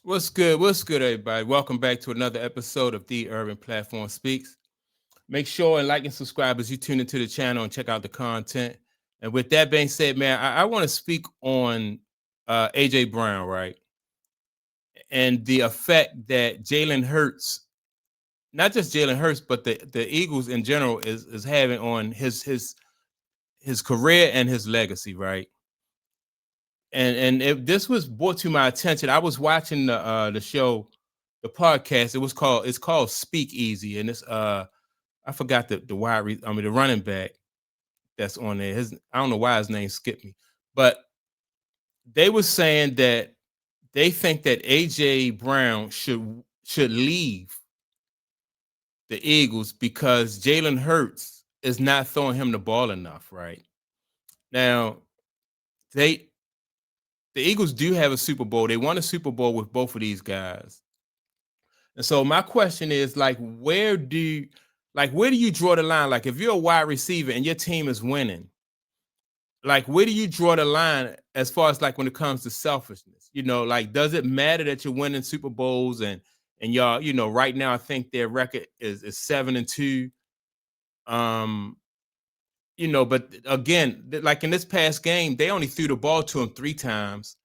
What's good? What's good, everybody? Welcome back to another episode of The Urban Platform Speaks. Make sure and like and subscribe as you tune into the channel and check out the content. And with that being said, man, I want to speak on AJ Brown, right? And the effect that Jalen Hurts, not just Jalen Hurts, but the Eagles in general is having on his career and his legacy, right? And if this was brought to my attention, I was watching the show, the podcast. It's called Speak Easy, and it's I forgot the running back that's on there. I don't know why his name skipped me, but they were saying that they think that AJ Brown should leave the Eagles because Jalen Hurts is not throwing him the ball enough. Right now, they the Eagles do have a Super Bowl. They won a Super Bowl with both of these guys. And so my question is like, where do you draw the line? Like if you're a wide receiver and your team is winning, like where do you draw the line as far as like when it comes to selfishness? Like does it matter that you're winning Super Bowls and y'all, right now I think their record is 7-2. Um, but again, like in this past game, they only threw the ball to him 3 times.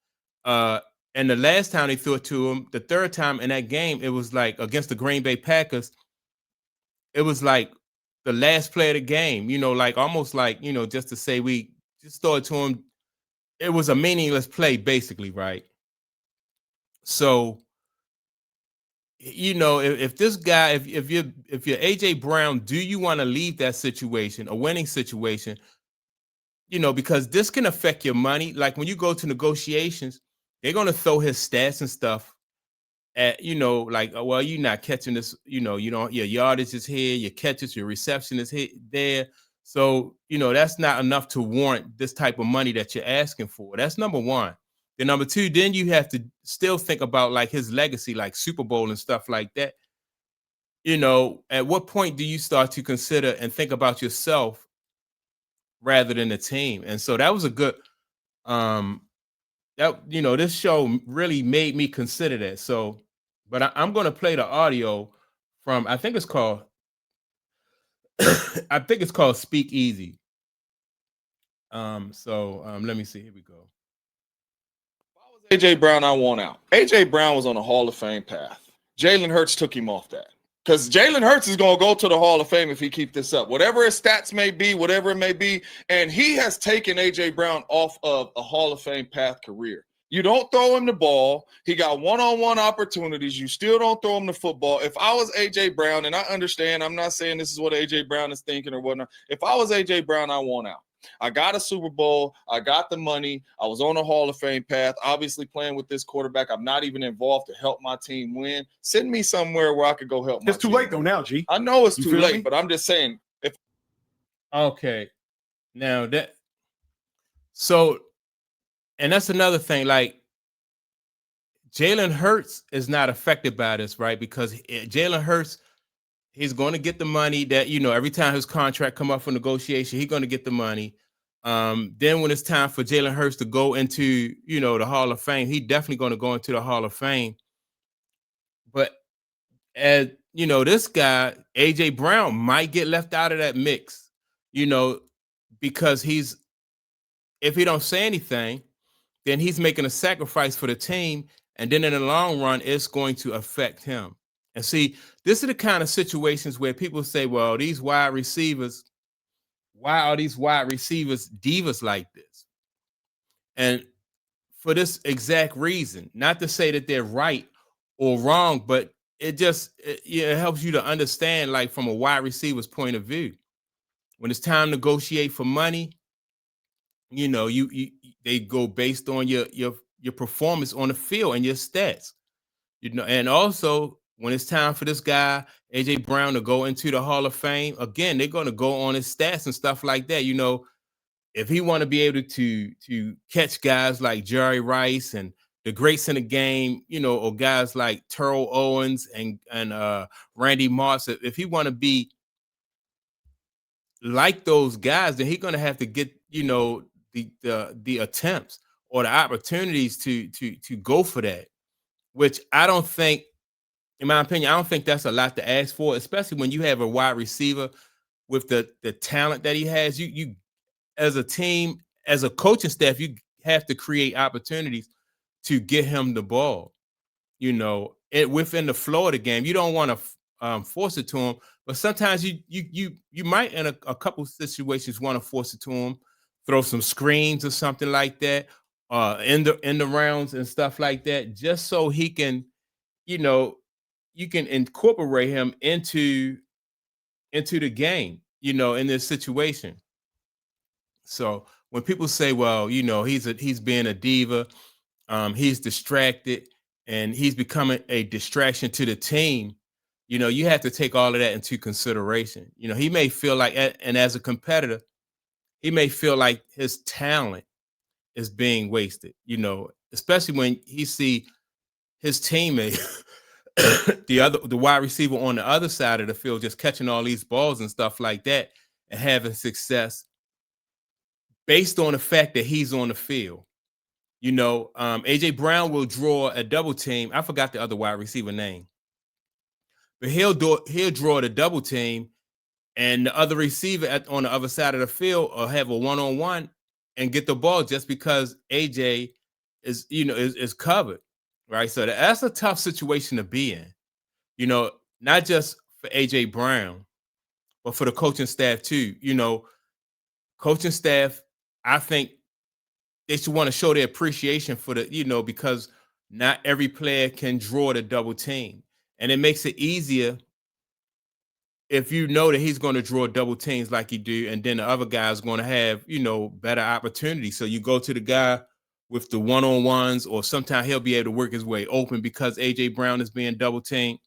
Uh, and the last time they threw it to him, the third time in that game, it was like against the Green Bay Packers. It was like the last play of the game, like almost like, just to say we just throw it to him. It was a meaningless play, basically, right? So, if this guy, if you're AJ Brown, do you want to leave that situation, a winning situation? Because this can affect your money. Like when you go to negotiations, they're gonna throw his stats and stuff at, like, well, you're not catching this, you don't, your yardage is here, your catches, your reception is here there. So, that's not enough to warrant this type of money that you're asking for. That's number one. Then number two, then you have to still think about like his legacy, like Super Bowl and stuff like that. At what point do you start to consider and think about yourself rather than the team? And so that was a good um that this show really made me consider that. So, but I'm going to play the audio from I think it's called I think it's called Speak Easy. Let me see. Here we go. AJ Brown, I want out. AJ Brown was on a Hall of Fame path. Jalen Hurts took him off that. Because Jalen Hurts is going to go to the Hall of Fame if he keeps this up. Whatever his stats may be, whatever it may be. And he has taken AJ Brown off of a Hall of Fame path career. You don't throw him the ball. He got one-on-one opportunities. You still don't throw him the football. If I was AJ Brown, and I understand, I'm not saying this is what AJ Brown is thinking or whatnot. If I was AJ Brown, I want out. I got a Super Bowl. I got the money. I was on a Hall of Fame path, obviously playing with this quarterback. I'm not even involved to help my team win. Send me somewhere where I could go help my team. It's too late though now, G. I know it's too late, but I'm just saying. Okay. Now and that's another thing. Like Jalen Hurts is not affected by this, right? Because Jalen Hurts, he's going to get the money that, every time his contract come up for negotiation, he's going to get the money. Then when it's time for Jalen Hurts to go into, the Hall of Fame, he definitely going to go into the Hall of Fame. But as this guy, AJ Brown, might get left out of that mix, because if he don't say anything, then he's making a sacrifice for the team. And then in the long run, it's going to affect him. And see, this are the kind of situations where people say, well, these wide receivers, why are these wide receivers divas like this? And for this exact reason, not to say that they're right or wrong, but it helps you to understand, like from a wide receiver's point of view. When it's time to negotiate for money, they go based on your performance on the field and your stats. And also when it's time for this guy, AJ Brown, to go into the Hall of Fame, again, they're going to go on his stats and stuff like that. If he want to be able to catch guys like Jerry Rice and the greats in the game, or guys like Terrell Owens and Randy Moss, if he want to be like those guys, then he's going to have to get, the attempts or the opportunities to go for that. which I don't think, in my opinion, I don't think that's a lot to ask for, especially when you have a wide receiver with the talent that he has. You as a team, as a coaching staff, you have to create opportunities to get him the ball. Within the flow of the game, you don't want to force it to him, but sometimes you might in a couple situations want to force it to him, throw some screens or something like that, in the rounds and stuff like that, just so he can, you know, you can incorporate him into the game, in this situation. So when people say, well, he's being a diva, he's distracted, and he's becoming a distraction to the team, you have to take all of that into consideration. He may feel like, and as a competitor, he may feel like his talent is being wasted, especially when he see his teammate, the wide receiver on the other side of the field, just catching all these balls and stuff like that and having success based on the fact that he's on the field. AJ Brown will draw a double team. I forgot the other wide receiver name, but he'll draw the double team, and the other receiver on the other side of the field will have a one-on-one and get the ball just because AJ is covered, right? So that's a tough situation to be in. Not just for AJ Brown, but for the coaching staff too. Coaching staff, I think they should want to show their appreciation for because not every player can draw the double team. And it makes it easier if you know that he's going to draw double teams like he do, and then the other guy's going to have, better opportunities. So you go to the guy with the one-on-ones, or sometimes he'll be able to work his way open because AJ Brown is being double teamed.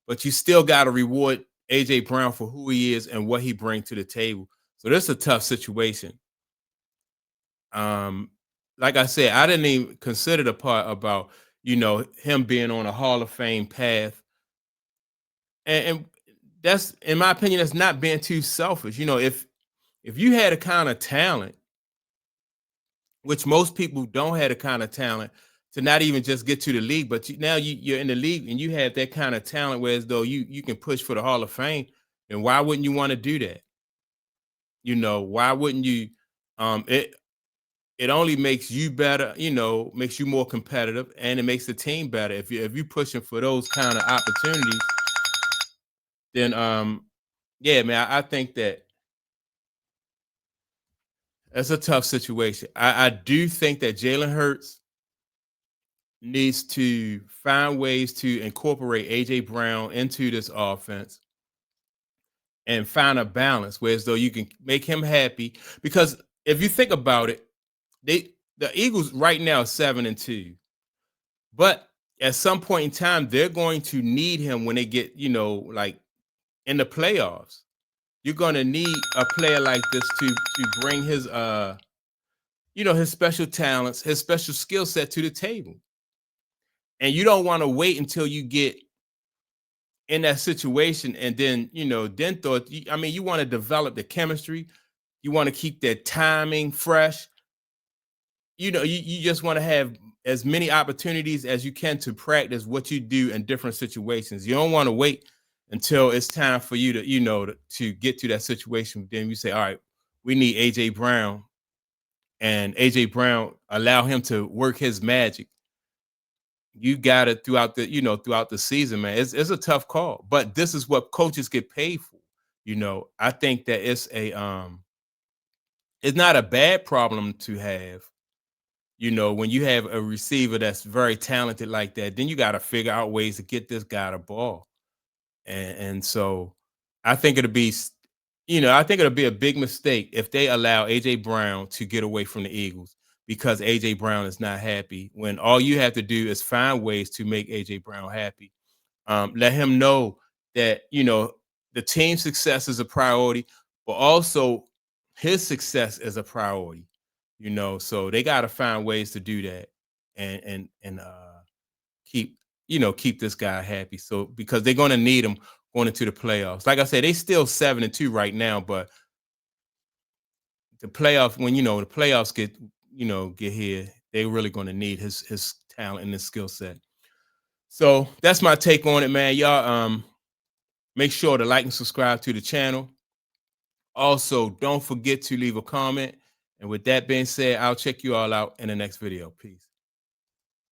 But you still got to reward AJ Brown for who he is and what he brings to the table. So this is a tough situation. Like I said, I didn't even consider the part about, him being on a Hall of Fame path. And that's, in my opinion, that's not being too selfish. If you had a kind of talent, which most people don't have the kind of talent to not even just get to the league, but now you're in the league and you have that kind of talent, whereas though you can push for the Hall of Fame, then why wouldn't you want to do that? Why wouldn't you? It only makes you better, makes you more competitive, and it makes the team better. If you're pushing for those kind of opportunities, then yeah, man, I think that that's a tough situation. I do think that Jalen Hurts needs to find ways to incorporate AJ Brown into this offense and find a balance, whereas though you can make him happy. Because if you think about it, the Eagles right now are 7-2, but at some point in time, they're going to need him when they get, like in the playoffs. You're going to need a player like this to bring his special talents, his special skill set to the table. And you don't want to wait until you get in that situation and then, you want to develop the chemistry. You want to keep that timing fresh. You just want to have as many opportunities as you can to practice what you do in different situations. You don't want to wait until it's time for you to get to that situation. Then you say, all right, we need AJ Brown, and AJ Brown, allow him to work his magic. You got it throughout the season, man. It's a tough call, but this is what coaches get paid for. I think that it's not a bad problem to have. When you have a receiver that's very talented like that, then you got to figure out ways to get this guy the ball. And so I think I think it'll be a big mistake if they allow AJ Brown to get away from the Eagles because AJ Brown is not happy, when all you have to do is find ways to make AJ Brown happy. Let him know that, the team's success is a priority, but also his success is a priority. So they got to find ways to do that and keep keep this guy happy. So because they're going to need him going into the playoffs. Like I said, they still 7-2 right now, but the playoff when the playoffs get here, they're really going to need his talent and this skill set. So that's my take on it, man. Y'all make sure to like and subscribe to the channel. Also, don't forget to leave a comment. And with that being said, I'll check you all out in the next video. Peace.